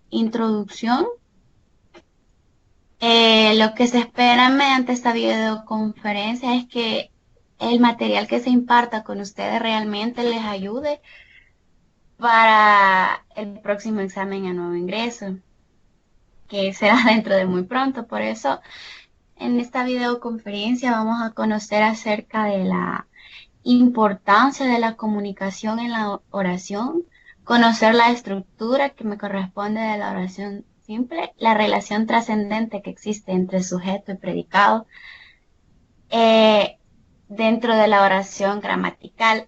introducción. Lo que se espera mediante esta videoconferencia es que el material que se imparta con ustedes realmente les ayude para el próximo examen a nuevo ingreso, que será dentro de muy pronto. Por eso, en esta videoconferencia vamos a conocer acerca de la importancia de la comunicación en la oración, conocer la estructura que me corresponde de la oración simple, la relación trascendente que existe entre sujeto y predicado, eh, dentro de la oración gramatical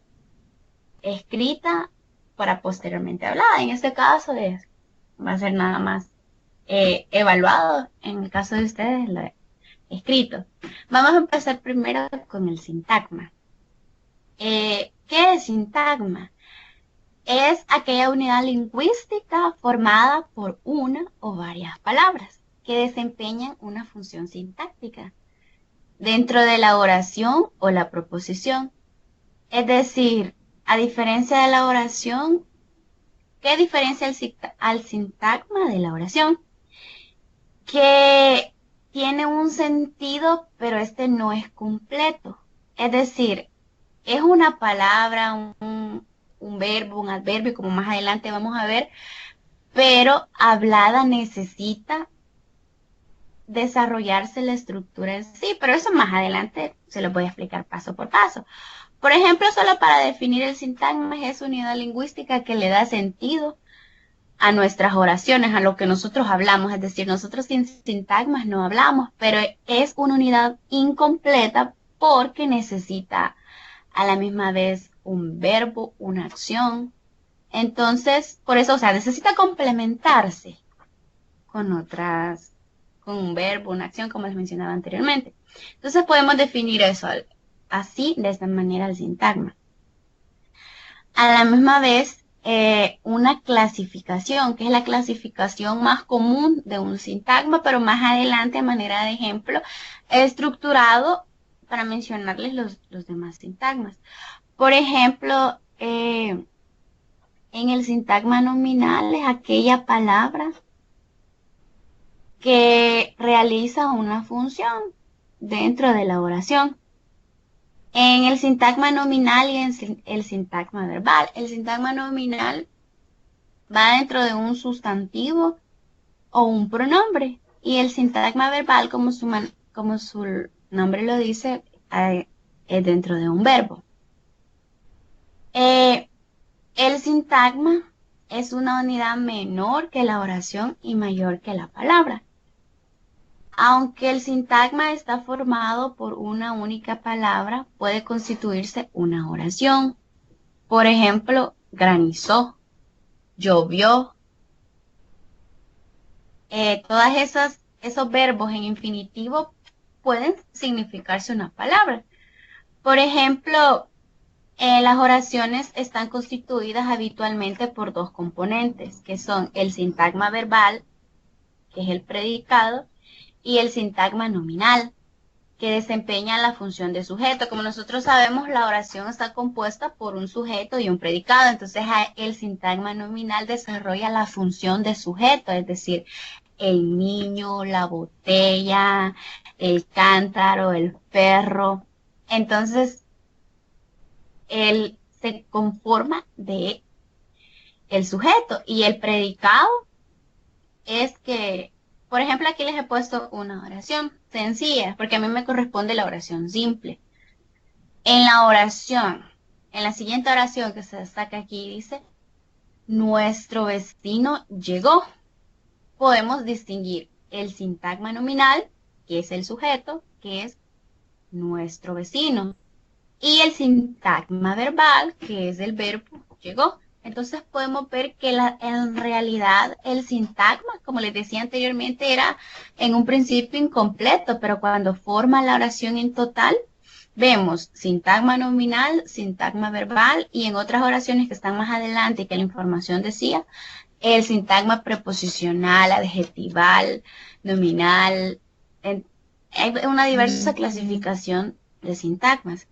escrita para posteriormente hablada. En este caso va a ser nada más evaluado, en el caso de ustedes, lo escrito. Vamos a empezar primero con el sintagma. ¿Qué es sintagma? Es aquella unidad lingüística formada por una o varias palabras que desempeñan una función sintáctica dentro de la oración o la proposición. Es decir, a diferencia de la oración, ¿qué diferencia al sintagma de la oración? Que tiene un sentido, pero este no es completo. Es decir, es una palabra, un verbo, un adverbio, como más adelante vamos a ver, pero hablada necesita desarrollarse la estructura en sí, pero eso más adelante se lo voy a explicar paso por paso. Por ejemplo, solo para definir el sintagma es unidad lingüística que le da sentido a nuestras oraciones, a lo que nosotros hablamos, es decir, nosotros sin sintagmas no hablamos, pero es una unidad incompleta porque necesita a la misma vez un verbo, una acción. Entonces, por eso, o sea, necesita complementarse con otras, con un verbo, una acción, como les mencionaba anteriormente. Entonces podemos definir eso así, de esta manera, el sintagma. A la misma vez, una clasificación, que es la clasificación más común de un sintagma, pero más adelante, a manera de ejemplo, estructurado para mencionarles los demás sintagmas. Por ejemplo, en el sintagma nominal es aquella palabra que realiza una función dentro de la oración. En el sintagma nominal y en el sintagma verbal, el sintagma nominal va dentro de un sustantivo o un pronombre y el sintagma verbal, como su nombre lo dice, es dentro de un verbo. El sintagma es una unidad menor que la oración y mayor que la palabra. Aunque el sintagma está formado por una única palabra, puede constituirse una oración. Por ejemplo, granizó, llovió. Esos verbos en infinitivo pueden significarse una palabra. Por ejemplo, las oraciones están constituidas habitualmente por dos componentes, que son el sintagma verbal, que es el predicado, y el sintagma nominal, que desempeña la función de sujeto. Como nosotros sabemos, la oración está compuesta por un sujeto y un predicado, entonces el sintagma nominal desarrolla la función de sujeto, es decir, el niño, la botella, el cántaro, el perro. Entonces, él se conforma de el sujeto y el predicado es que, por ejemplo, aquí les he puesto una oración sencilla, porque a mí me corresponde la oración simple. En la oración, en la siguiente oración que se destaca aquí, dice, nuestro vecino llegó. Podemos distinguir el sintagma nominal, que es el sujeto, que es nuestro vecino, y el sintagma verbal, que es el verbo llegó. Entonces podemos ver que en realidad el sintagma, como les decía anteriormente, era en un principio incompleto, pero cuando forma la oración en total, vemos sintagma nominal, sintagma verbal y en otras oraciones que están más adelante que la información decía, el sintagma preposicional, adjetival, nominal. Hay una diversa clasificación de sintagmas.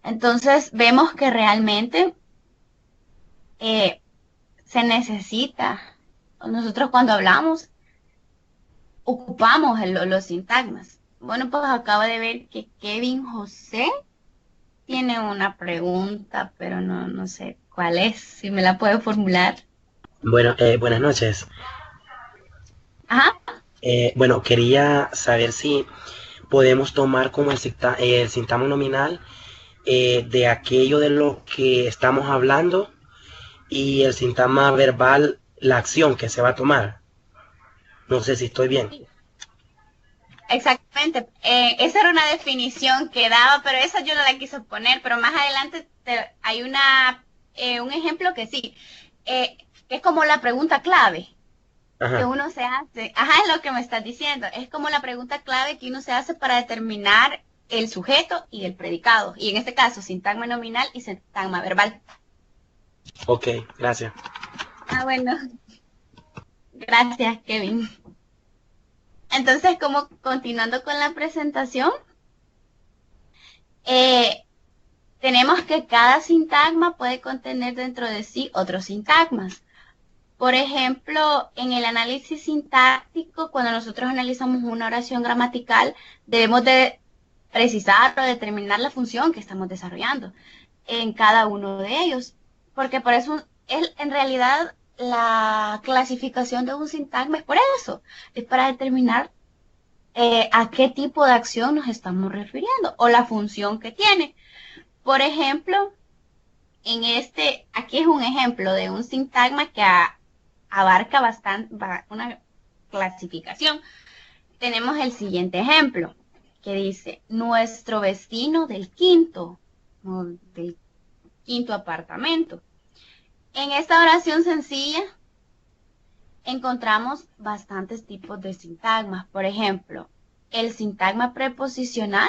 Entonces vemos que realmente se necesita nosotros cuando hablamos ocupamos los sintagmas. Bueno, pues acabo de ver que Kevin José tiene una pregunta, pero no sé cuál es, si me la puede formular. Bueno, buenas noches. Ajá. Bueno, quería saber si podemos tomar como el sintagma nominal de aquello de lo que estamos hablando y el sintagma verbal, la acción que se va a tomar. No sé si estoy bien. Sí, exactamente. Esa era una definición que daba, pero esa yo no la quise poner, pero más adelante hay un ejemplo que sí, que es como la pregunta clave que Ajá, uno se hace. Ajá, es lo que me estás diciendo. Es como la pregunta clave que uno se hace para determinar el sujeto y el predicado. Y en este caso, sintagma nominal y sintagma verbal. ok, gracias. Ah, bueno, gracias, Kevin. Entonces, como continuando con la presentación, eh, tenemos que cada sintagma puede contener dentro de sí otros sintagmas. Por ejemplo, en el análisis sintáctico, cuando nosotros analizamos una oración gramatical, debemos de precisar o determinar la función que estamos desarrollando en cada uno de ellos. Porque por eso, en realidad, la clasificación de un sintagma es por eso, es para determinar a qué tipo de acción nos estamos refiriendo o la función que tiene. Por ejemplo, aquí es un ejemplo de un sintagma que abarca bastante una clasificación. Tenemos el siguiente ejemplo, que dice, nuestro vecino del quinto, o del quinto apartamento. En esta oración sencilla encontramos bastantes tipos de sintagmas. Por ejemplo, el sintagma preposicional.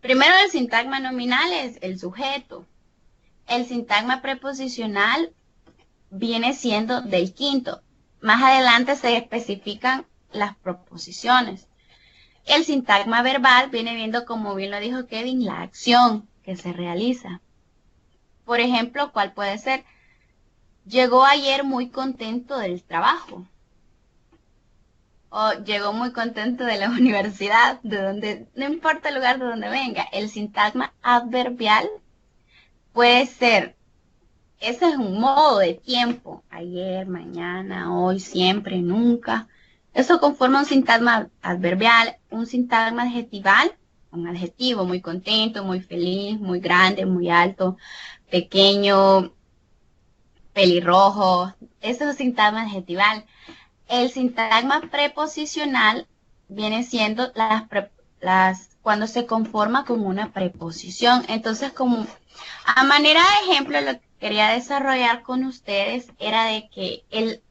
Primero el sintagma nominal es el sujeto. El sintagma preposicional viene siendo del quinto. Más adelante se especifican las proposiciones. El sintagma verbal viene viendo, como bien lo dijo Kevin, la acción que se realiza. Por ejemplo, ¿cuál puede ser? Llegó ayer muy contento del trabajo. O llegó muy contento de la universidad, de donde, no importa el lugar de donde venga. El sintagma adverbial puede ser, ese es un modo de tiempo. Ayer, mañana, hoy, siempre, nunca. Eso conforma un sintagma adverbial, un sintagma adjetival, un adjetivo muy contento, muy feliz, muy grande, muy alto, pequeño, pelirrojo. Eso es un sintagma adjetival. El sintagma preposicional viene siendo cuando se conforma con una preposición. Entonces, como a manera de ejemplo, lo que quería desarrollar con ustedes era de que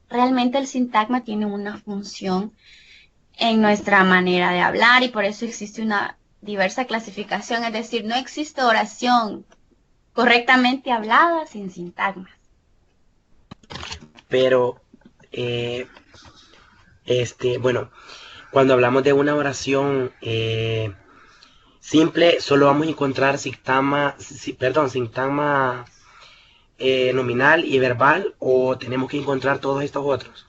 realmente el sintagma tiene una función en nuestra manera de hablar y por eso existe una diversa clasificación, es decir, no existe oración correctamente hablada sin sintagmas. Pero, bueno, cuando hablamos de una oración simple, solo vamos a encontrar sintagma nominal y verbal, o tenemos que encontrar todos estos otros.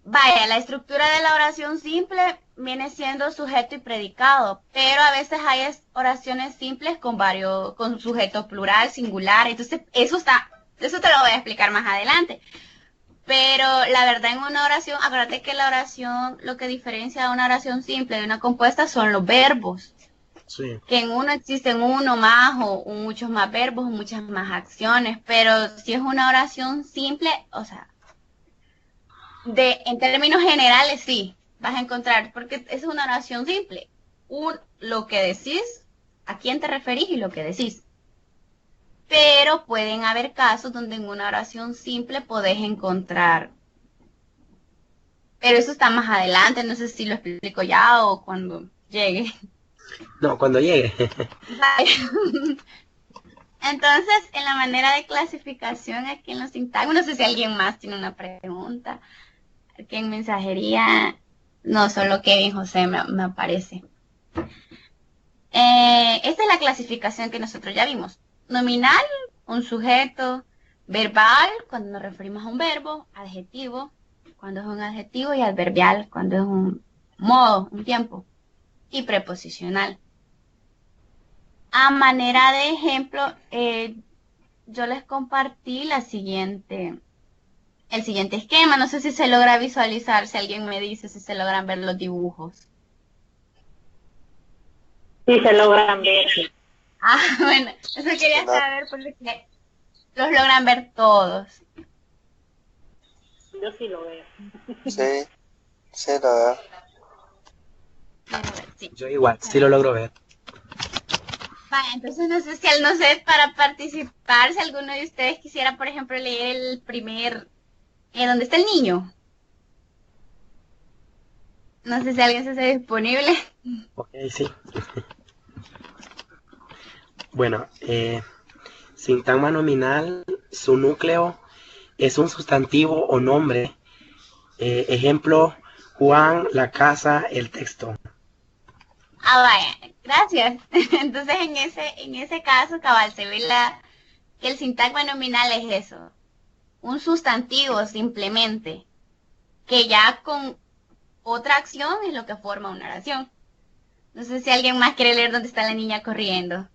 Vaya, la estructura de la oración simple viene siendo sujeto y predicado, pero a veces hay oraciones simples con sujeto plural, singular, entonces eso te lo voy a explicar más adelante. Pero la verdad en una oración, acuérdate que la oración, lo que diferencia a una oración simple de una compuesta son los verbos, Sí. que en uno existen uno más o muchos más verbos o muchas más acciones, pero si es una oración simple, o sea, en términos generales, sí, vas a encontrar, porque es una oración simple. Lo que decís, a quién te referís y lo que decís. Pero pueden haber casos donde en una oración simple podés encontrar. Pero eso está más adelante, no sé si lo explico ya o cuando llegue. No, cuando llegue. Entonces, en la manera de clasificación aquí en los sintagmas, no sé si alguien más tiene una pregunta, aquí en mensajería, no, solo Kevin José me aparece. Esta es la clasificación que nosotros ya vimos. Nominal, un sujeto. Verbal, cuando nos referimos a un verbo, adjetivo, cuando es un adjetivo, y adverbial, cuando es un modo, un tiempo, y preposicional. A manera de ejemplo, yo les compartí el siguiente esquema. No sé si se logra visualizar, si alguien me dice si se logran ver los dibujos. Sí, se logran ver. Ah, bueno, eso quería saber porque los logran ver todos. Yo sí lo veo. Sí, sí lo veo. Sí. Yo igual, sí lo logro ver. Vaya, entonces no sé para participar, si alguno de ustedes quisiera, por ejemplo, leer el primer, ¿dónde está el niño? No sé si alguien se hace disponible. Ok, sí. Bueno, sintagma nominal, su núcleo es un sustantivo o nombre. Ejemplo, Juan, la casa, el texto. Ah, vaya, gracias. Entonces en ese caso, cabal, se ve que el sintagma nominal es eso, un sustantivo simplemente, que ya con otra acción es lo que forma una oración. No sé si alguien más quiere leer dónde está la niña corriendo.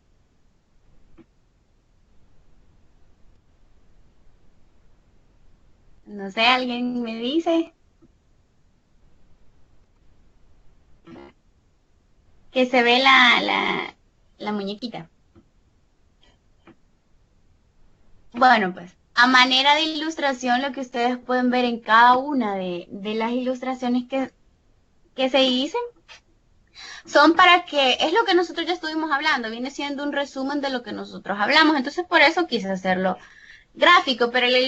No sé, alguien me dice que se ve la muñequita. Bueno, pues a manera de ilustración, lo que ustedes pueden ver en cada una de las ilustraciones que se dicen son para que, es lo que nosotros ya estuvimos hablando, viene siendo un resumen de lo que nosotros hablamos. Entonces por eso quise hacerlo gráfico, pero la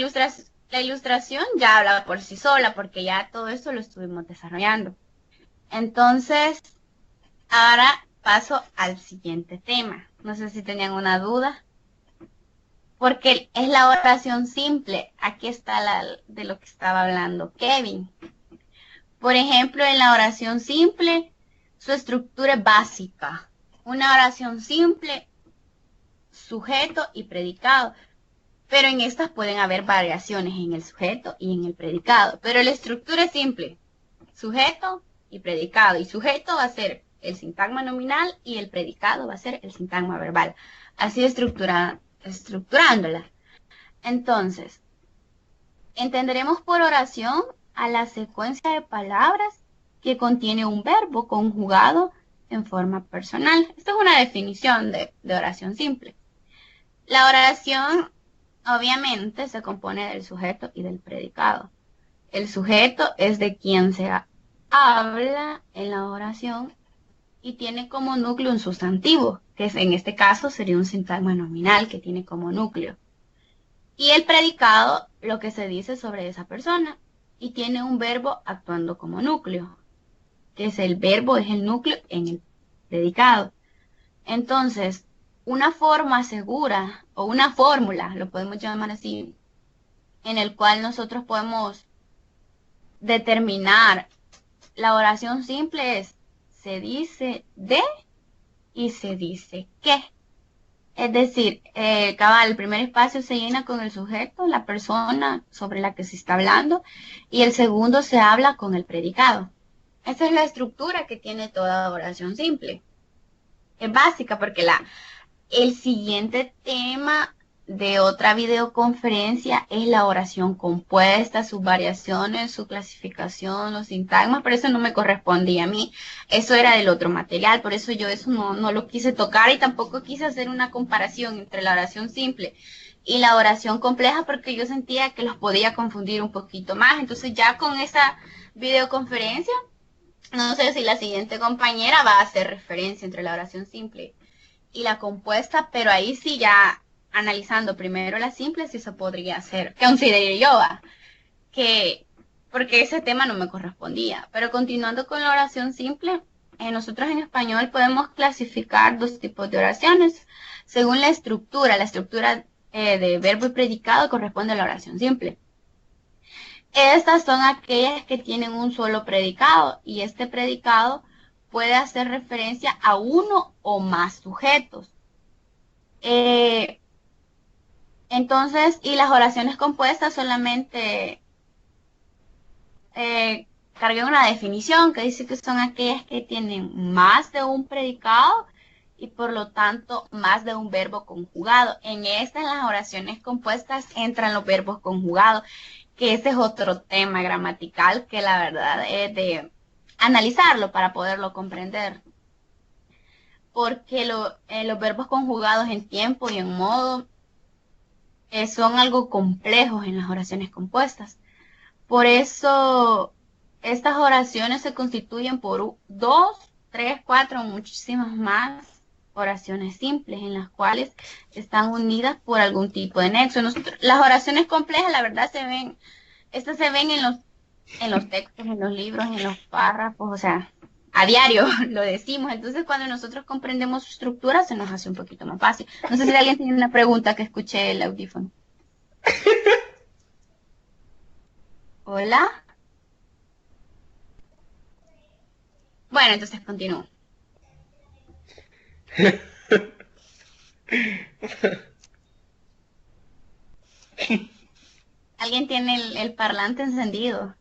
ilustración ya habla por sí sola, porque ya todo eso lo estuvimos desarrollando. Entonces, ahora paso al siguiente tema. No sé si tenían una duda, porque es la oración simple. Aquí está de lo que estaba hablando Kevin. Por ejemplo, en la oración simple, su estructura es básica. Una oración simple, sujeto y predicado. Pero en estas pueden haber variaciones en el sujeto y en el predicado. Pero la estructura es simple. Sujeto y predicado. Y sujeto va a ser el sintagma nominal y el predicado va a ser el sintagma verbal. Así estructurándola. Entonces, entenderemos por oración a la secuencia de palabras que contiene un verbo conjugado en forma personal. Esta es una definición de oración simple. La oración obviamente se compone del sujeto y del predicado. El sujeto es de quien se habla en la oración y tiene como núcleo un sustantivo, que en este caso sería un sintagma nominal que tiene como núcleo. Y el predicado, lo que se dice sobre esa persona, y tiene un verbo actuando como núcleo, que es el verbo, es el núcleo en el predicado. Entonces, una forma segura o una fórmula, lo podemos llamar así, en el cual nosotros podemos determinar la oración simple es se dice de y se dice que. Es decir, cabal, el primer espacio se llena con el sujeto, la persona sobre la que se está hablando, y el segundo se habla con el predicado. Esa es la estructura que tiene toda oración simple. Es básica porque el siguiente tema de otra videoconferencia es la oración compuesta, sus variaciones, su clasificación, los sintagmas, pero eso no me correspondía a mí. Eso era del otro material, por eso yo eso no lo quise tocar y tampoco quise hacer una comparación entre la oración simple y la oración compleja porque yo sentía que los podía confundir un poquito más. Entonces ya con esa videoconferencia, no sé si la siguiente compañera va a hacer referencia entre la oración simple y la compuesta, pero ahí sí ya analizando primero la simple sí se podría hacer, que considero yo, que porque ese tema no me correspondía. Pero continuando con la oración simple, nosotros en español podemos clasificar dos tipos de oraciones según la estructura. La estructura de verbo y predicado corresponde a la oración simple. Estas son aquellas que tienen un solo predicado y este predicado puede hacer referencia a uno o más sujetos. En Entonces, y las oraciones compuestas solamente cargué una definición que dice que son aquellas que tienen más de un predicado y por lo tanto más de un verbo conjugado. En estas, las oraciones compuestas, entran los verbos conjugados, que ese es otro tema gramatical que la verdad es de analizarlo para poderlo comprender. Porque los verbos conjugados en tiempo y en modo son algo complejos en las oraciones compuestas. Por eso, estas oraciones se constituyen por 2, 3, 4, muchísimas más oraciones simples en las cuales están unidas por algún tipo de nexo. Las oraciones complejas, la verdad, estas se ven en los textos, en los libros, en los párrafos, o sea, a diario lo decimos. Entonces, cuando nosotros comprendemos su estructura, se nos hace un poquito más fácil. No sé si alguien tiene una pregunta que escuché el audífono. Hola. Bueno, entonces continúo. ¿Alguien tiene el parlante encendido?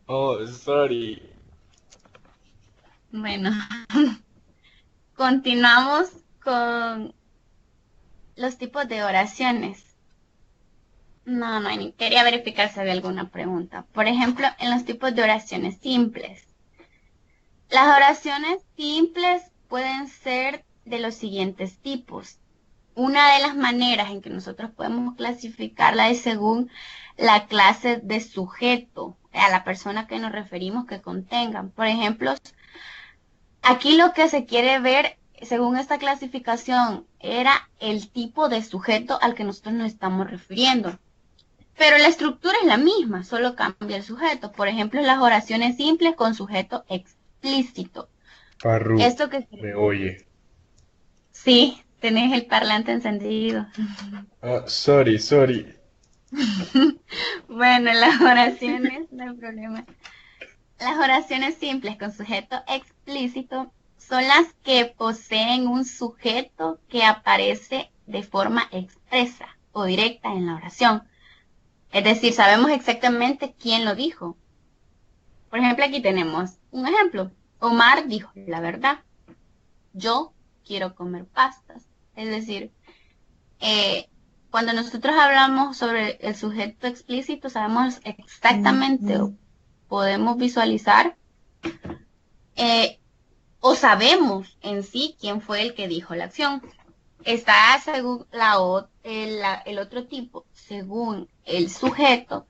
Oh, sorry. Bueno, continuamos con los tipos de oraciones. No, quería verificar si había alguna pregunta. Por ejemplo, en los tipos de oraciones simples. Las oraciones simples pueden ser de los siguientes tipos. Una de las maneras en que nosotros podemos clasificarla es según la clase de sujeto, a la persona que nos referimos que contengan. Por ejemplo, aquí lo que se quiere ver, según esta clasificación, era el tipo de sujeto al que nosotros nos estamos refiriendo. Pero la estructura es la misma, solo cambia el sujeto. Por ejemplo, las oraciones simples con sujeto explícito. Parru, Esto que me oye. sí, tenés el parlante encendido. Ah, sorry. Bueno, las oraciones, no hay problema. Las oraciones simples con sujeto explícito son las que poseen un sujeto que aparece de forma expresa o directa en la oración. Es decir, sabemos exactamente quién lo dijo. Por ejemplo, aquí tenemos un ejemplo. Omar dijo la verdad. Yo quiero comer pastas. Es decir, cuando nosotros hablamos sobre el sujeto explícito, sabemos exactamente o podemos visualizar o sabemos en sí quién fue el que dijo la acción. Está según el otro tipo, según el sujeto,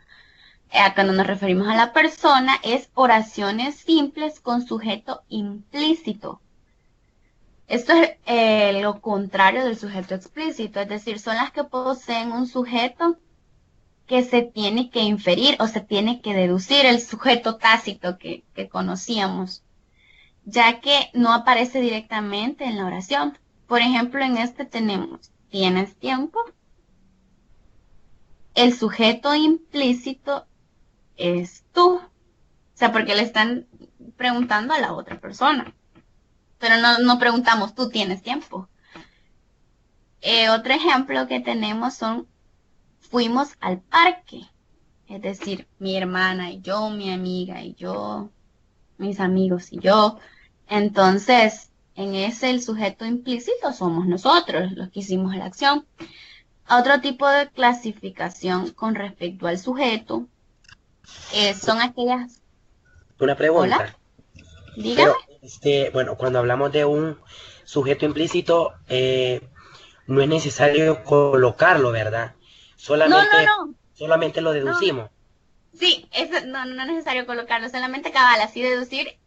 cuando nos referimos a la persona, es oraciones simples con sujeto implícito. Esto es lo contrario del sujeto explícito, es decir, son las que poseen un sujeto que se tiene que inferir o se tiene que deducir, el sujeto tácito que conocíamos, ya que no aparece directamente en la oración. Por ejemplo, en este tenemos, ¿tienes tiempo? El sujeto implícito es tú. O sea, porque le están preguntando a la otra persona. Pero no preguntamos, ¿tú tienes tiempo? Otro ejemplo que tenemos son, fuimos al parque. Es decir, mi hermana y yo, mi amiga y yo, mis amigos y yo. Entonces, en ese el sujeto implícito somos nosotros, los que hicimos la acción. Otro tipo de clasificación con respecto al sujeto son aquellas... Una Hola, pregunta. dígame. Pero, bueno, cuando hablamos de un sujeto implícito, no es necesario colocarlo, ¿verdad? No. Solamente lo No. deducimos. Sí, no es necesario colocarlo, solamente cabal, así deducir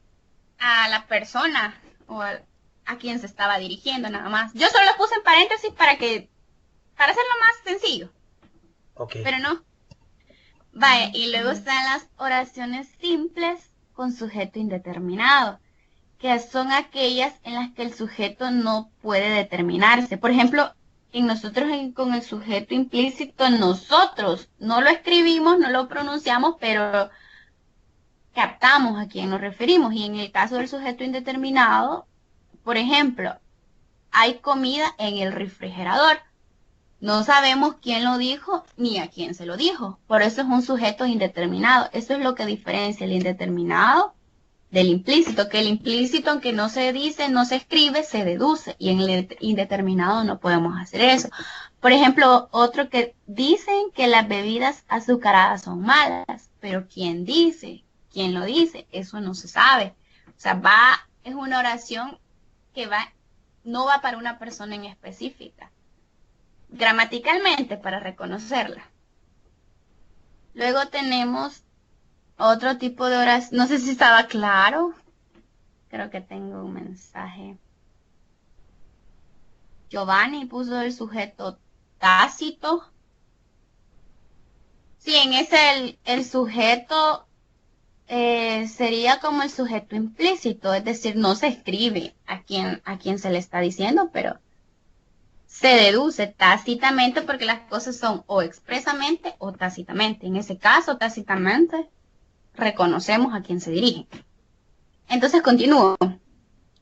a la persona o a quien se estaba dirigiendo nada más. Yo solo puse en paréntesis para hacerlo más sencillo, Ok. pero no. Vaya, y luego están las oraciones simples con sujeto indeterminado, que son aquellas en las que el sujeto no puede determinarse. Por ejemplo, con el sujeto implícito, nosotros no lo escribimos, no lo pronunciamos, pero captamos a quién nos referimos. Y en el caso del sujeto indeterminado, por ejemplo, hay comida en el refrigerador. No sabemos quién lo dijo ni a quién se lo dijo. Por eso es un sujeto indeterminado. Eso es lo que diferencia el indeterminado del implícito, que el implícito, aunque no se dice, no se escribe, se deduce. Y en el indeterminado no podemos hacer eso. Por ejemplo, otro que dicen que las bebidas azucaradas son malas. Pero ¿quién dice? ¿Quién lo dice? Eso no se sabe. O sea, es una oración que no va para una persona en específica. Gramaticalmente, para reconocerla. Luego tenemos otro tipo de oración. No sé si estaba claro. Creo que tengo un mensaje. Giovanni puso el sujeto tácito. Sí, en ese el sujeto sería como el sujeto implícito, es decir, no se escribe a quién se le está diciendo, pero se deduce tácitamente porque las cosas son o expresamente o tácitamente. En ese caso, tácitamente, reconocemos a quién se dirige. Entonces, continúo.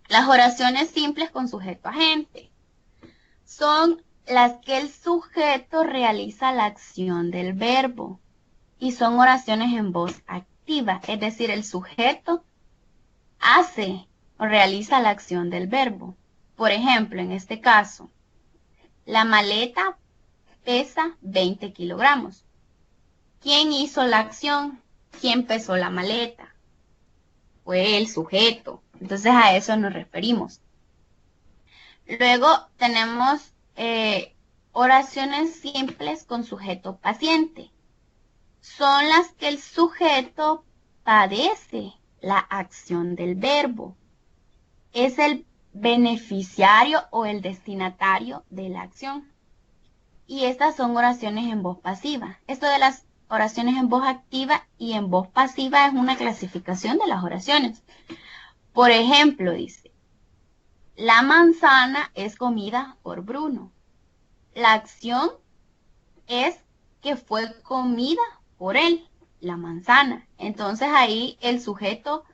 Las oraciones simples con sujeto agente son las que el sujeto realiza la acción del verbo y son oraciones en voz activa, es decir, el sujeto hace o realiza la acción del verbo. Por ejemplo, en este caso, la maleta pesa 20 kilogramos. ¿Quién hizo la acción? ¿Quién pesó la maleta? Fue el sujeto. Entonces a eso nos referimos. Luego tenemos oraciones simples con sujeto paciente. Son las que el sujeto padece la acción del verbo. Es el beneficiario o el destinatario de la acción. Y estas son oraciones en voz pasiva. Esto de las oraciones en voz activa y en voz pasiva es una clasificación de las oraciones. Por ejemplo, dice, la manzana es comida por Bruno. La acción es que fue comida por él, la manzana. Entonces ahí el sujeto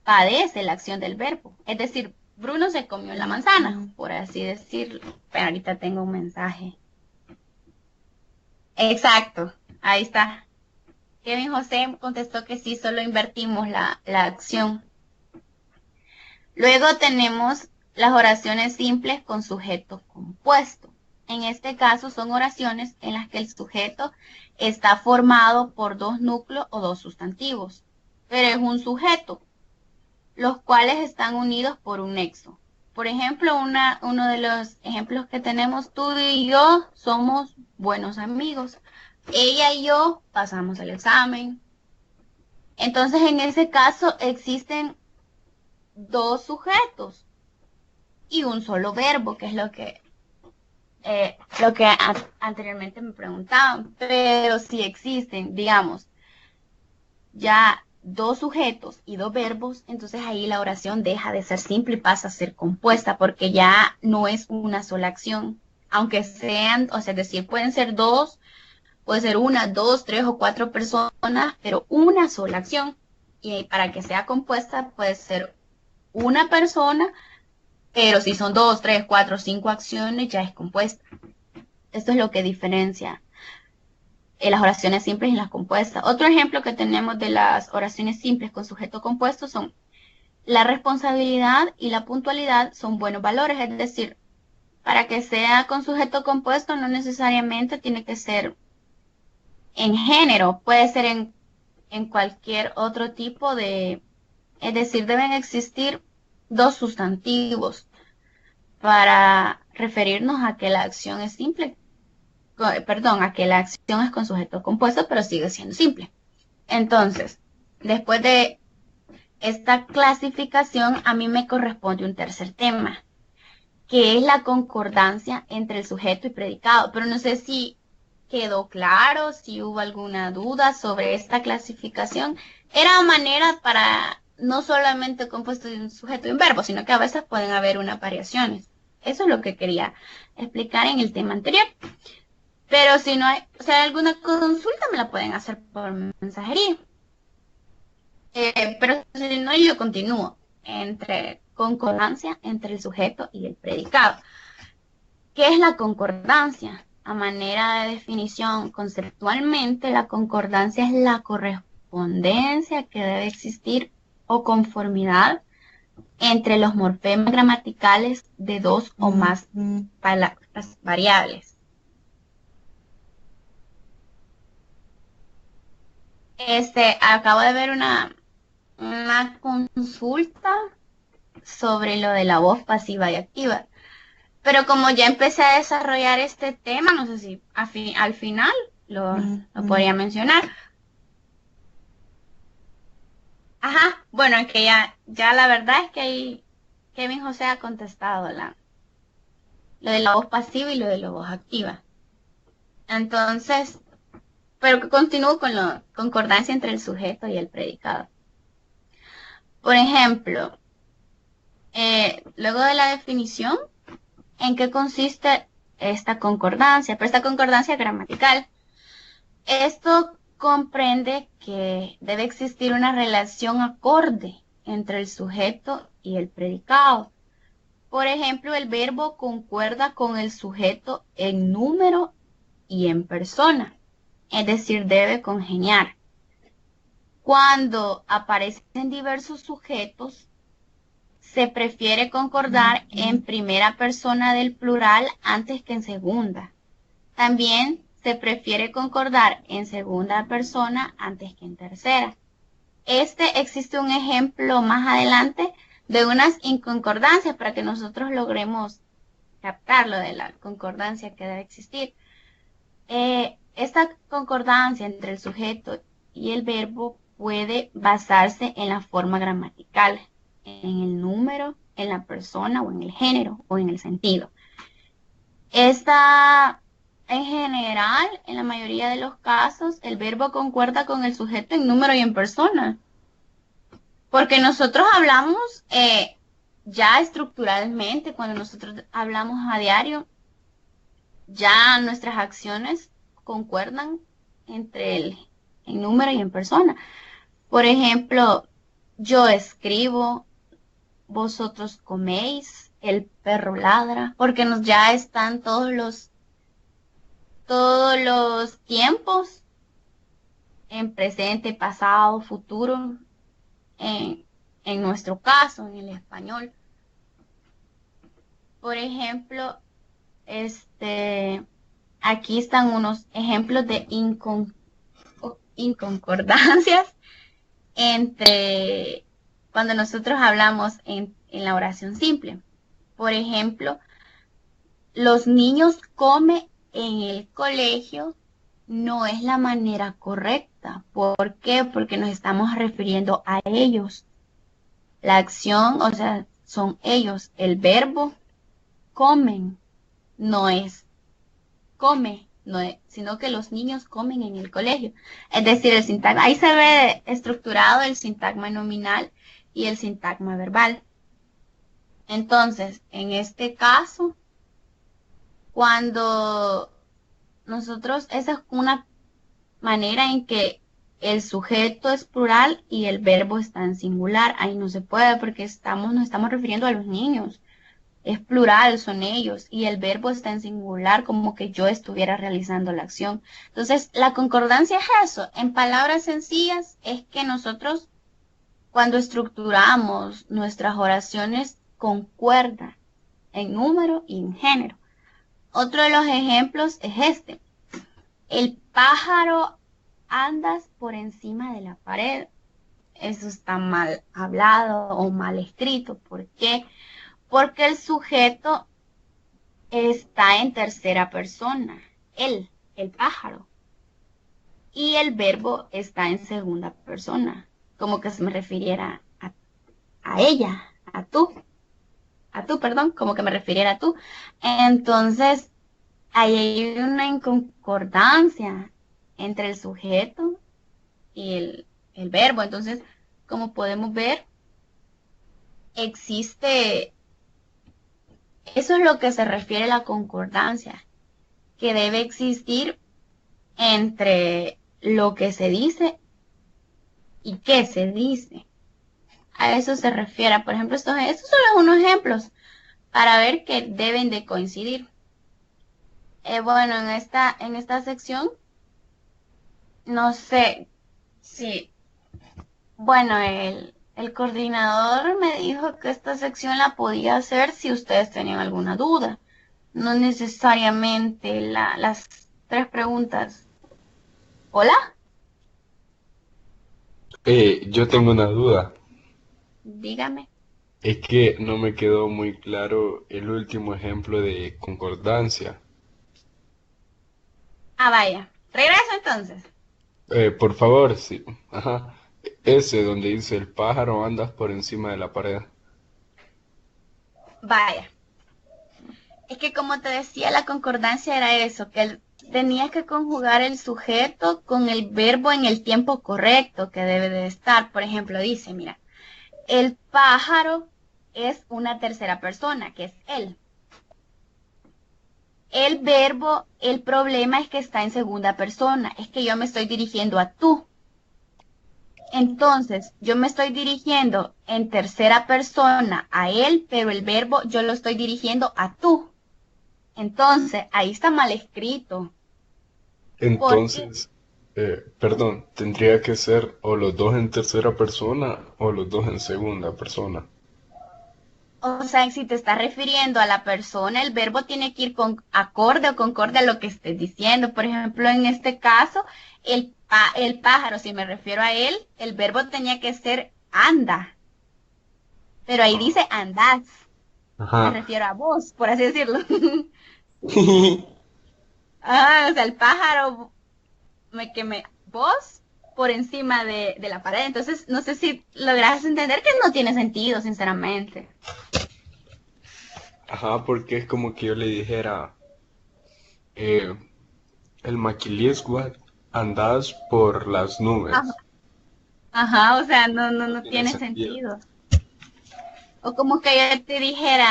padece la acción del verbo. Es decir, Bruno se comió la manzana, por así decirlo. Pero ahorita tengo un mensaje. Exacto, ahí está. Kevin José contestó que sí, solo invertimos la acción. Luego tenemos las oraciones simples con sujeto compuesto. En este caso son oraciones en las que el sujeto está formado por dos núcleos o dos sustantivos, pero es un sujeto, los cuales están unidos por un nexo. Por ejemplo, uno de los ejemplos que tenemos, tú y yo somos buenos amigos. Ella y yo pasamos el examen. Entonces, en ese caso existen dos sujetos y un solo verbo, que es lo que anteriormente me preguntaban. Pero si existen, digamos, ya dos sujetos y dos verbos, entonces ahí la oración deja de ser simple y pasa a ser compuesta, porque ya no es una sola acción. Aunque sean, o sea, es decir, pueden ser dos, puede ser una, dos, tres o cuatro personas, pero una sola acción. Y para que sea compuesta puede ser una persona, pero si son dos, tres, cuatro, cinco acciones, ya es compuesta. Esto es lo que diferencia las oraciones simples y las compuestas. Otro ejemplo que tenemos de las oraciones simples con sujeto compuesto son la responsabilidad y la puntualidad son buenos valores, es decir, para que sea con sujeto compuesto no necesariamente tiene que ser en género, puede ser en cualquier otro tipo de, es decir, deben existir dos sustantivos para referirnos a que la acción es simple, a que la acción es con sujeto compuesto, pero sigue siendo simple. Entonces, después de esta clasificación, a mí me corresponde un tercer tema, que es la concordancia entre el sujeto y predicado. Pero no sé si quedó claro, si hubo alguna duda sobre esta clasificación. Era manera para no solamente compuesto de un sujeto y un verbo, sino que a veces pueden haber unas variaciones. Eso es lo que quería explicar en el tema anterior. Pero si no hay, o sea, alguna consulta me la pueden hacer por mensajería. Pero si no, yo continúo entre concordancia entre el sujeto y el predicado. ¿Qué es la concordancia? a manera de definición conceptualmente, la concordancia es la correspondencia que debe existir o conformidad entre los morfemas gramaticales de dos o más palabras variables. Acabo de ver una consulta sobre lo de la voz pasiva y activa. Pero como ya empecé a desarrollar este tema, no sé si al final lo podría mencionar. Ajá, bueno, es que ya la verdad es que ahí Kevin José ha contestado lo de la voz pasiva y lo de la voz activa. Entonces, pero que continúo con la concordancia entre el sujeto y el predicado. Por ejemplo, luego de la definición, ¿en qué consiste esta concordancia? Pero esta concordancia gramatical. Esto comprende que debe existir una relación acorde entre el sujeto y el predicado. Por ejemplo, el verbo concuerda con el sujeto en número y en persona, es decir, debe congeniar. Cuando aparecen diversos sujetos, se prefiere concordar en primera persona del plural antes que en segunda. También se prefiere concordar en segunda persona antes que en tercera. Existe un ejemplo más adelante de unas inconcordancias para que nosotros logremos captar lo de la concordancia que debe existir. Esta concordancia entre el sujeto y el verbo puede basarse en la forma gramatical, en el número, en la persona o en el género o en el sentido. En general, en la mayoría de los casos, el verbo concuerda con el sujeto en número y en persona. Porque nosotros hablamos ya estructuralmente, cuando nosotros hablamos a diario, ya nuestras acciones concuerdan en número y en persona. Por ejemplo, yo escribo, vosotros coméis, el perro ladra, porque ya están todos los tiempos en presente, pasado, futuro, en nuestro caso, en el español. Por ejemplo, aquí están unos ejemplos de inconcordancias entre cuando nosotros hablamos en la oración simple. Por ejemplo, los niños comen en el colegio no es la manera correcta. ¿Por qué? Porque nos estamos refiriendo a ellos. La acción, o sea, son ellos. El verbo comen no es come, no es, sino que los niños comen en el colegio. Es decir, el sintagma, ahí se ve estructurado el sintagma nominal y el sintagma verbal. Entonces, en este caso, cuando nosotros, esa es una manera en que el sujeto es plural y el verbo está en singular. Ahí no se puede porque nos estamos refiriendo a los niños. Es plural, son ellos, y el verbo está en singular como que yo estuviera realizando la acción. Entonces, la concordancia es eso. En palabras sencillas, es que nosotros, cuando estructuramos nuestras oraciones, concuerdan en número y en género. Otro de los ejemplos es este. El pájaro andas por encima de la pared. Eso está mal hablado o mal escrito. ¿Por qué? Porque el sujeto está en tercera persona, el pájaro. Y el verbo está en segunda persona, como que se me refiriera a ella, como que me refiriera a tú. Entonces, ahí hay una inconcordancia entre el sujeto y el verbo. Entonces, como podemos ver, eso es lo que se refiere a la concordancia, que debe existir entre lo que se dice y qué se dice. A eso se refiere. Por ejemplo, estos son unos ejemplos para ver que deben de coincidir. Bueno, en esta sección, no sé si, bueno, el coordinador me dijo que esta sección la podía hacer si ustedes tenían alguna duda. No necesariamente las tres preguntas. ¿Hola? Yo tengo una duda. Dígame. Es que no me quedó muy claro el último ejemplo de concordancia. Ah, vaya. Regreso entonces. Por favor, sí. Ajá. Ese donde dice el pájaro andas por encima de la pared. Vaya. Es que como te decía, la concordancia era eso, que tenías que conjugar el sujeto con el verbo en el tiempo correcto que debe de estar. Por ejemplo, dice, mira, el pájaro es una tercera persona, que es él. El verbo, el problema es que está en segunda persona, es que yo me estoy dirigiendo a tú. Entonces, yo me estoy dirigiendo en tercera persona a él, pero el verbo yo lo estoy dirigiendo a tú. Entonces, ahí está mal escrito. Porque, Entonces, perdón, tendría que ser o los dos en tercera persona o los dos en segunda persona. o sea, si te estás refiriendo a la persona, el verbo tiene que ir con acorde o concorde a lo que estés diciendo. Por ejemplo, en este caso, el pájaro, si me refiero a él, el verbo tenía que ser anda. Pero ahí dice andás. Me Ajá. refiero a vos, por así decirlo. O sea, el pájaro vos por encima de la pared. Entonces, no sé si logras entender que no tiene sentido, sinceramente. Ajá, porque es como que yo le dijera, eh, el maquilisguat andás por las Ajá, nubes. ajá, o sea, no, no, No no tiene tiene sentido. sentido. O como que yo te dijera,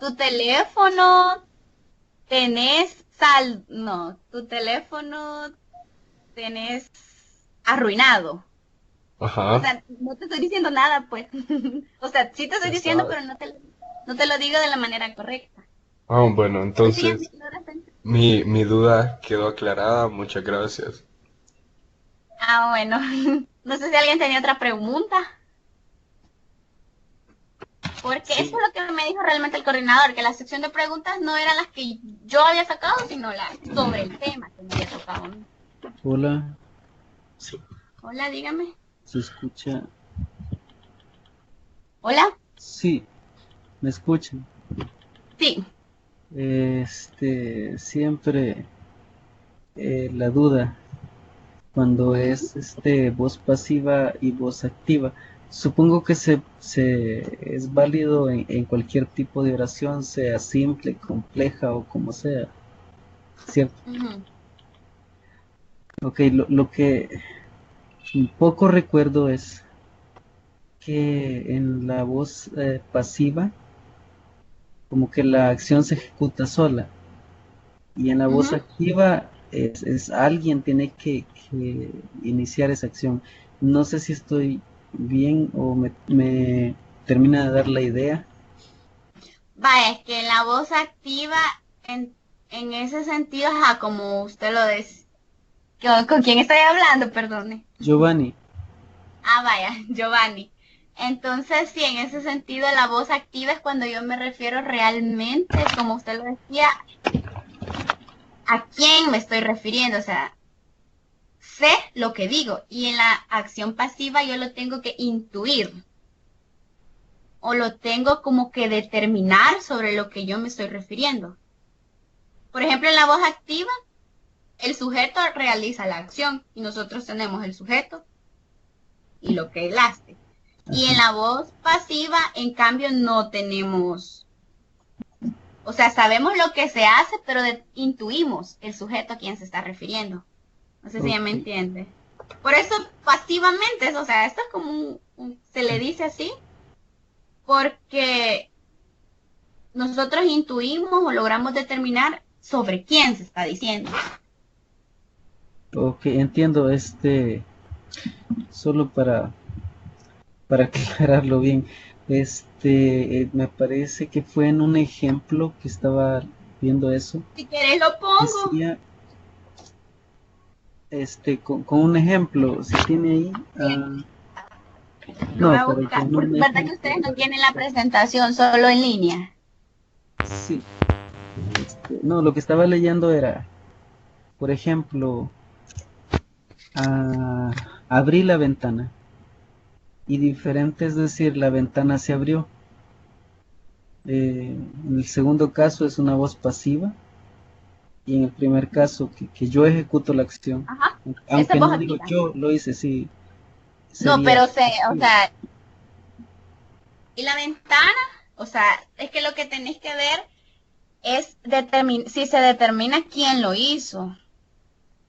tu teléfono tenés no, tu teléfono tenés arruinado. O Ajá, sea, no te estoy diciendo nada, pues. O sea, sí te estoy diciendo, está. pero no te lo digo de la manera correcta. Ah, bueno, Pues sí, entonces mi duda quedó aclarada, muchas gracias. ah, bueno. No sé si alguien tenía otra pregunta, porque eso Sí, es lo que me dijo realmente el coordinador, que la sección de preguntas no eran las que yo había sacado, sino las sobre el tema que me había tocado a mí. Hola, sí. Hola, dígame. ¿se escucha? Hola. Sí, ¿me escuchan? Sí. Siempre la duda cuando Ujú, es voz pasiva y voz activa. Supongo que es válido en cualquier tipo de oración, sea simple, compleja o como sea, ¿cierto? ujú. Ok, lo que un poco recuerdo es que en la voz pasiva, como que la acción se ejecuta sola. Y en la voz Ujú. activa es alguien tiene que iniciar esa acción. No sé si estoy bien o me termina de dar la idea. Vaya, es que la voz activa en ese sentido, ajá, como usted lo dice. ¿Con quién estoy hablando? Perdone. Giovanni, Ah, vaya, Giovanni. Entonces, sí, en ese sentido, la voz activa es cuando yo me refiero realmente, como usted lo decía, a quién me estoy refiriendo. O sea, sé lo que digo. Y en la acción pasiva yo lo tengo que intuir. O lo tengo como que determinar sobre lo que yo me estoy refiriendo. Por ejemplo, en la voz activa, el sujeto realiza la acción y nosotros tenemos el sujeto y lo que él hace. Y en ajá, la voz pasiva, en cambio, no tenemos, o sea, sabemos lo que se hace, pero intuimos el sujeto a quien se está refiriendo. No sé si ya me ok, entiende. Por eso pasivamente, o sea, esto es como se le dice así, porque nosotros intuimos o logramos determinar sobre quién se está diciendo. ok, entiendo, solo para aclararlo bien, me parece que fue en un ejemplo que estaba viendo eso, Si querés lo pongo. decía, con un ejemplo, si tiene ahí, Lo voy a pero buscar. con un ¿Verdad que ustedes no tienen la presentación solo en línea? sí, no, lo que estaba leyendo era, por ejemplo, abrí la ventana y diferente es decir, la ventana se abrió. En el segundo caso es una voz pasiva y en el primer caso que yo ejecuto la acción, Ajá. Esa aunque voz no digo activa. yo, lo hice, sí, No, sería pero o pasivo. sea, y la ventana, o sea, es que lo que tenéis que ver es si se determina quién lo hizo.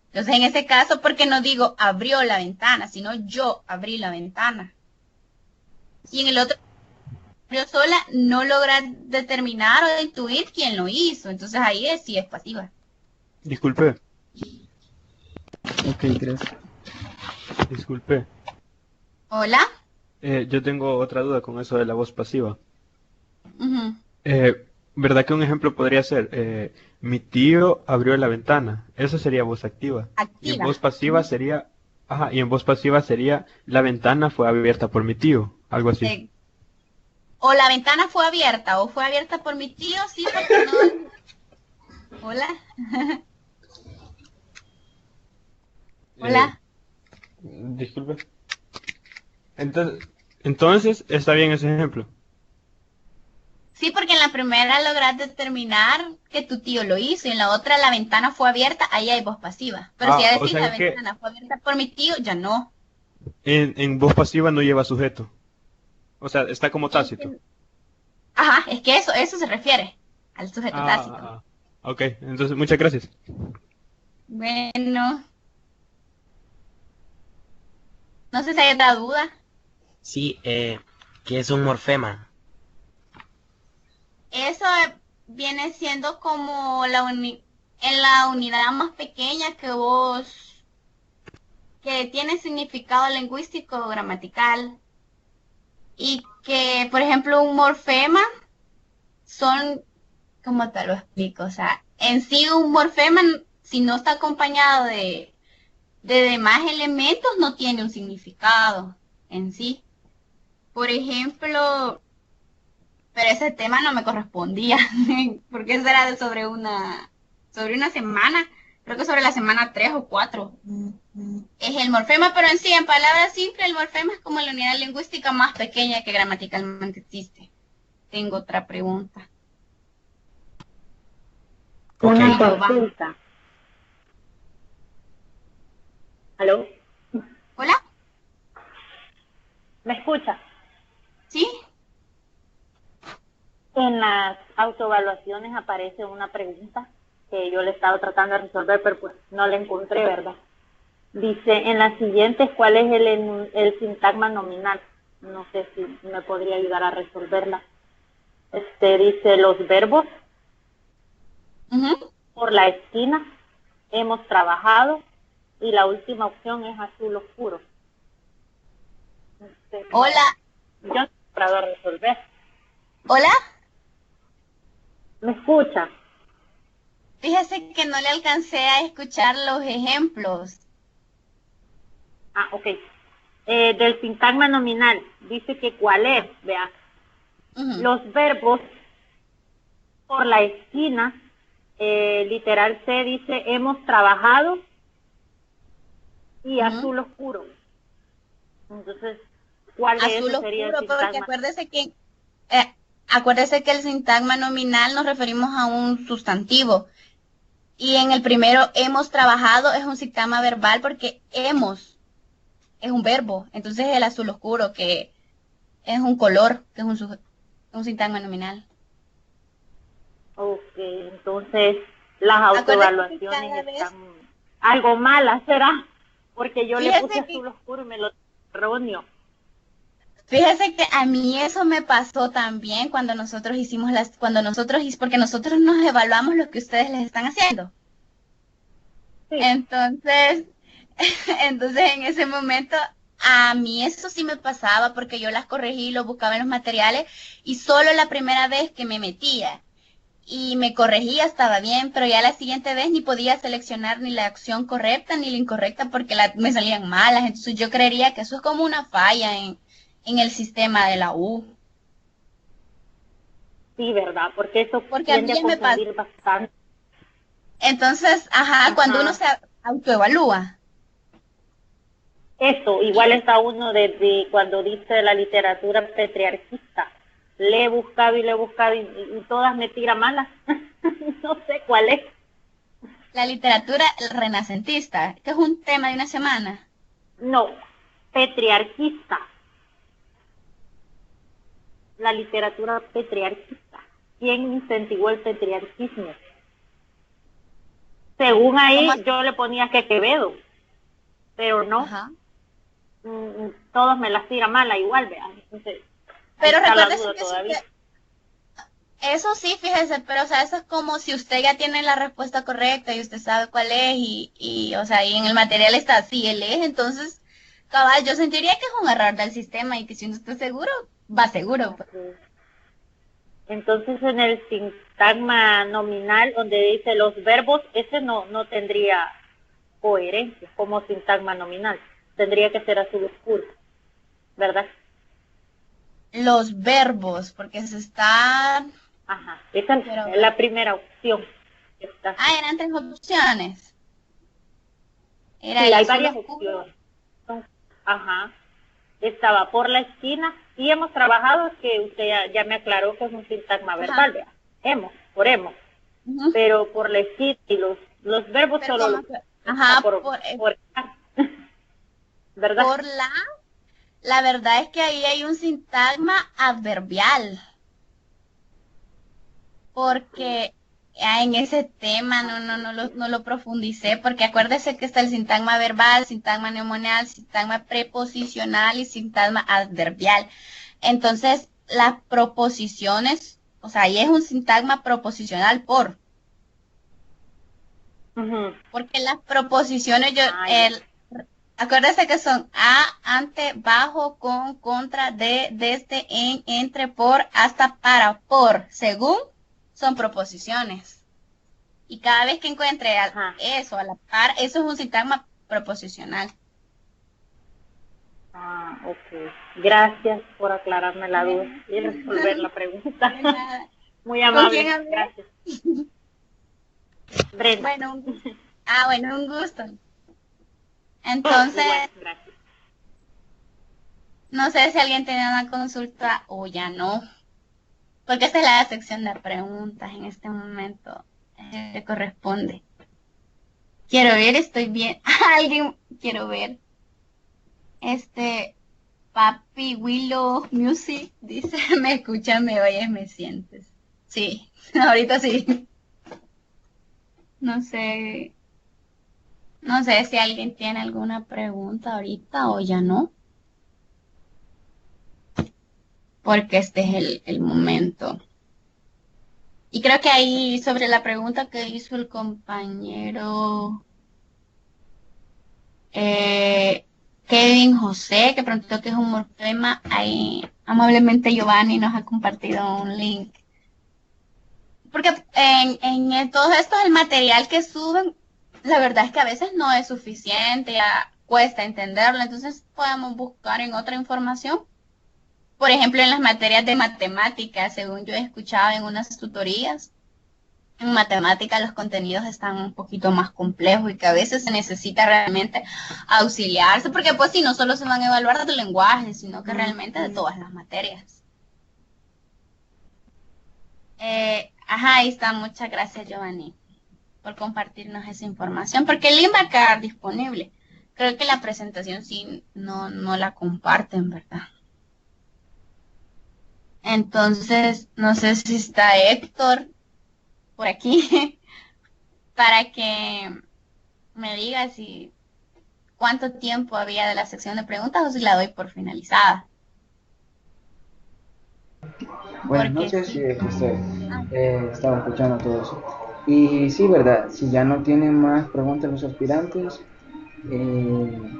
Entonces, en ese caso, porque no digo abrió la ventana, sino yo abrí la ventana. Y en el otro, yo sola no logra determinar o intuir quién lo hizo. Entonces, ahí sí es pasiva. Disculpe, Ok, gracias. disculpe. Hola. Yo tengo otra duda con eso de la voz pasiva. Ujú. ¿Verdad que un ejemplo podría ser, mi tío abrió la ventana? Eso sería voz activa. Y en Activa. voz pasiva sería, ajá, y en voz pasiva sería, la ventana fue abierta por mi tío, algo así. O la ventana fue abierta o fue abierta por mi tío, sí, porque no. Hola. Hola. Disculpe. Entonces, está bien ese ejemplo. Sí, porque en la primera logras determinar que tu tío lo hizo y en la otra la ventana fue abierta, ahí hay voz pasiva. Pero si ya O decís la sea que ventana fue abierta por mi tío, ya no. en voz pasiva no lleva sujeto. O sea, está como tácito. Ajá, es que eso se refiere al sujeto tácito. Ok, entonces muchas gracias. Bueno, no sé si hay otra duda. Sí, ¿qué es un morfema? Eso viene siendo como en la unidad más pequeña que tiene significado lingüístico o gramatical. Y que, por ejemplo, un morfema son, ¿cómo te lo explico? O sea, en sí un morfema, si no está acompañado de demás elementos, no tiene un significado en sí. Por ejemplo, pero ese tema no me correspondía, porque eso era sobre una semana, creo que sobre la semana 3 o 4. Es el morfema, pero en sí, en palabras simples, el morfema es como la unidad lingüística más pequeña que gramaticalmente existe. Tengo otra pregunta. Ok. Una Giovanni. consulta. ¿Aló? ¿Hola? ¿Me escucha? ¿Sí? En las autoevaluaciones aparece una pregunta que yo le estaba tratando de resolver, pero pues no la encontré, ¿verdad? Dice, en las siguientes, ¿cuál es el sintagma nominal? No sé si me podría ayudar a resolverla. Dice, los verbos Ujú. por la esquina, hemos trabajado, y la última opción es azul oscuro. Hola. Yo no he logrado resolver. ¿Hola? ¿Me escucha? Fíjese que no le alcancé a escuchar los ejemplos. Ok. Del sintagma nominal, dice que cuál es, vea. Ujú. Los verbos por la esquina, literal C dice, hemos trabajado, y Ujú. azul oscuro. Entonces, ¿cuál de Azul esos sería el oscuro, porque sintagma? acuérdese que el sintagma nominal nos referimos a un sustantivo. Y en el primero, hemos trabajado, es un sintagma verbal porque hemos es un verbo. Entonces el azul oscuro, que es un color, que es un sintagma nominal. Ok, entonces las Acuérdese que autoevaluaciones cada vez, están algo malas, ¿será? Porque yo le puse fíjese que azul oscuro y me lo erróneo. Fíjese que a mí eso me pasó también cuando nosotros porque nosotros nos evaluamos lo que ustedes les están haciendo. Sí. Entonces, entonces en ese momento a mí eso sí me pasaba porque yo las corregí, lo buscaba en los materiales y solo la primera vez que me metía. y me corregía, estaba bien, pero ya la siguiente vez ni podía seleccionar ni la acción correcta ni la incorrecta porque me salían malas. Entonces yo creería que eso es como una falla en el sistema de la U. Sí, ¿verdad? Porque eso Porque a mí tiende a ya me pasa. confundir bastante. Entonces, cuando uno se autoevalúa. Eso, igual está uno desde cuando dice la literatura patriarquista. Le he buscado y todas me tiran malas. No sé cuál es. La literatura renacentista, que es un tema de una semana. No, patriarquista. La literatura patriarquista. ¿Quién incentivó el patriarquismo? Según ahí, yo le ponía que Quevedo, pero no. Ajá. Todos me las tiran mala igual, vean. Entonces, pero recuérdese que eso sí, fíjese, pero o sea, eso es como si usted ya tiene la respuesta correcta y usted sabe cuál es o sea, y en el material está así, él es, entonces, cabal, yo sentiría que es un error del sistema y que si uno está seguro, va seguro. Pues. Entonces, en el sintagma nominal, donde dice los verbos, ese no tendría coherencia como sintagma nominal. Tendría que ser azul oscuro, ¿verdad? Los verbos, porque se está... Ajá, esa es la primera opción. Eran 3 opciones. Sí, hay varias opciones. Ajá. Estaba por la esquina y hemos trabajado, que usted ya me aclaró que es un sintagma verbal, ¿verdad? Hemos. Pero por la esquina y los verbos pero solo por ¿verdad? Por la verdad es que ahí hay un sintagma adverbial. Porque en ese tema no lo profundicé, porque acuérdese que está el sintagma verbal, sintagma nominal, sintagma preposicional y sintagma adverbial. Entonces, las proposiciones, o sea, ahí es un sintagma proposicional por. Porque las proposiciones, acuérdese que son a, ante, bajo, con, contra, de, desde, en, entre, por, hasta, para, por, según, son proposiciones. Y cada vez que encuentre eso a la par, eso es un sintagma proposicional. Ok. Gracias por aclararme la duda y resolver la pregunta. Muy amable. Gracias. Brenda. Bueno, un gusto. Entonces, gracias. No sé si alguien tiene una consulta o ya no. Porque esta es la sección de preguntas en este momento. Le corresponde. Quiero ver, estoy bien. Alguien quiero ver. Papi Willow Music dice, me escuchas, me oyes, me sientes. Sí, ahorita sí. No sé si alguien tiene alguna pregunta ahorita o ya no. Porque este es el momento. Y creo que ahí sobre la pregunta que hizo el compañero Kevin José, que preguntó que es un morfema, ahí amablemente Giovanni nos ha compartido un link. Porque en todo esto el material que suben, la verdad es que a veces no es suficiente, ya cuesta entenderlo, entonces podemos buscar en otra información. Por ejemplo, en las materias de matemáticas, según yo he escuchado en unas tutorías, en matemáticas los contenidos están un poquito más complejos y que a veces se necesita realmente auxiliarse, porque pues si no solo se van a evaluar de lenguaje, sino que realmente de todas las materias. Ahí está, muchas gracias Giovanni por compartirnos esa información, porque el link va a quedar disponible. Creo que la presentación sí no la comparten, ¿verdad? Entonces, no sé si está Héctor por aquí para que me diga si cuánto tiempo había de la sección de preguntas o si la doy por finalizada. Buenas noches, sí, estaba escuchando todo eso. Y sí, verdad, si ya no tienen más preguntas los aspirantes,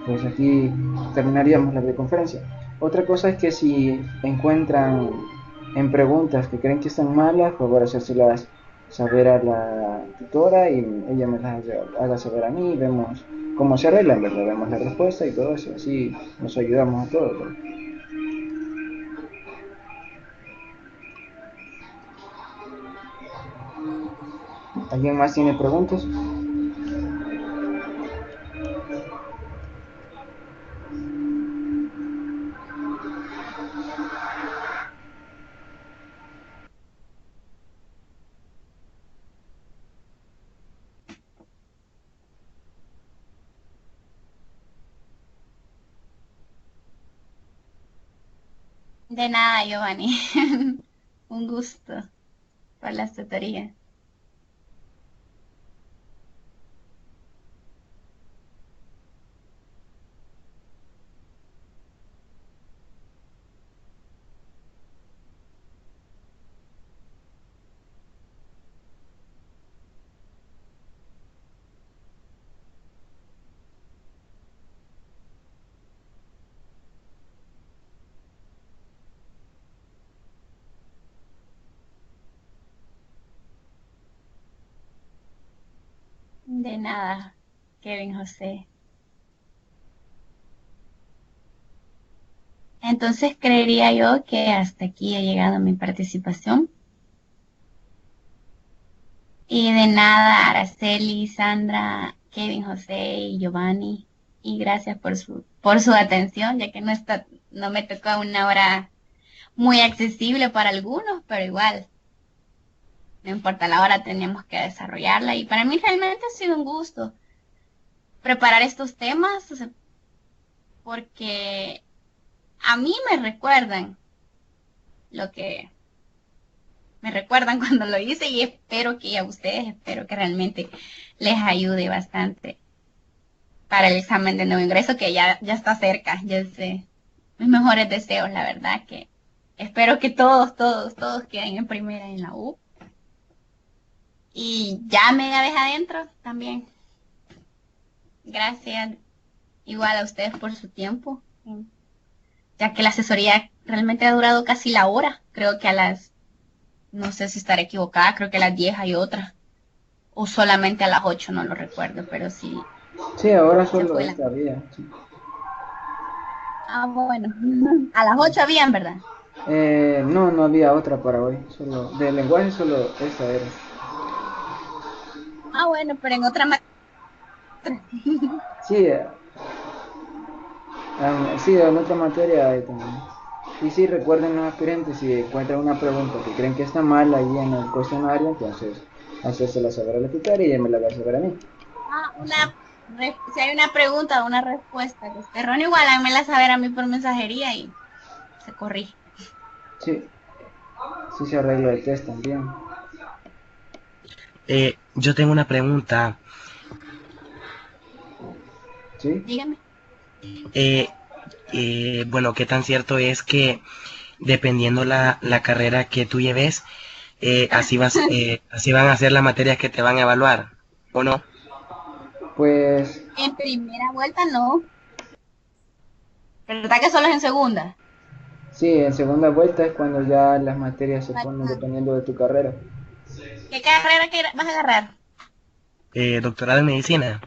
pues aquí terminaríamos la videoconferencia. Otra cosa es que si encuentran en preguntas que creen que están malas, por favor hacérselas saber a la tutora y ella me las haga saber a mí, vemos cómo se arreglan, ¿verdad? Vemos la respuesta y todo eso, así nos ayudamos a todos, ¿verdad? ¿Alguien más tiene preguntas? De nada, Giovanni. Un gusto por las tutorías. De nada, Kevin José. Entonces creería yo que hasta aquí ha llegado mi participación. Y de nada, Araceli, Sandra, Kevin José y Giovanni. Y gracias por su atención, ya que no me tocó una hora muy accesible para algunos, pero igual, no importa la hora, tenemos que desarrollarla. Y para mí realmente ha sido un gusto preparar estos temas, o sea, porque a mí me recuerdan cuando lo hice y espero que a ustedes, espero que realmente les ayude bastante para el examen de nuevo ingreso que ya está cerca, ya sé. Mis mejores deseos, la verdad, que espero que todos queden en primera en la U. Y ya mega vez adentro también. Gracias igual a ustedes por su tiempo, ya que la asesoría realmente ha durado casi la hora. Creo que no sé si estaré equivocada, creo que a las 10 hay otra. O solamente a las 8, no lo recuerdo, pero sí. Sí, ahora solo esta vía. Sí. Ah, bueno. A las 8 habían, ¿verdad? No había otra para hoy. Solo de lenguaje solo esa era. Ah, bueno, pero en otra Sí, sí, en otra materia hay también. Y sí, recuerden los aspirantes, si encuentran una pregunta que creen que está mal ahí en el cuestionario, entonces hacérsela saber a la tutora y ella me la va a saber a mí. Si hay una pregunta o una respuesta que esté errónea, igual háganmela saber a mí por mensajería y se corrige. Sí, sí se arregla el test también. Yo tengo una pregunta. ¿Sí? Dígame. Bueno, ¿qué tan cierto es que dependiendo la carrera que tú lleves, así van a ser las materias que te van a evaluar, o no? Pues... En primera vuelta no. ¿Verdad que solo es en segunda? Sí, en segunda vuelta es cuando ya las materias se ponen dependiendo de tu carrera. ¿Qué carrera vas a agarrar? Doctorado en medicina.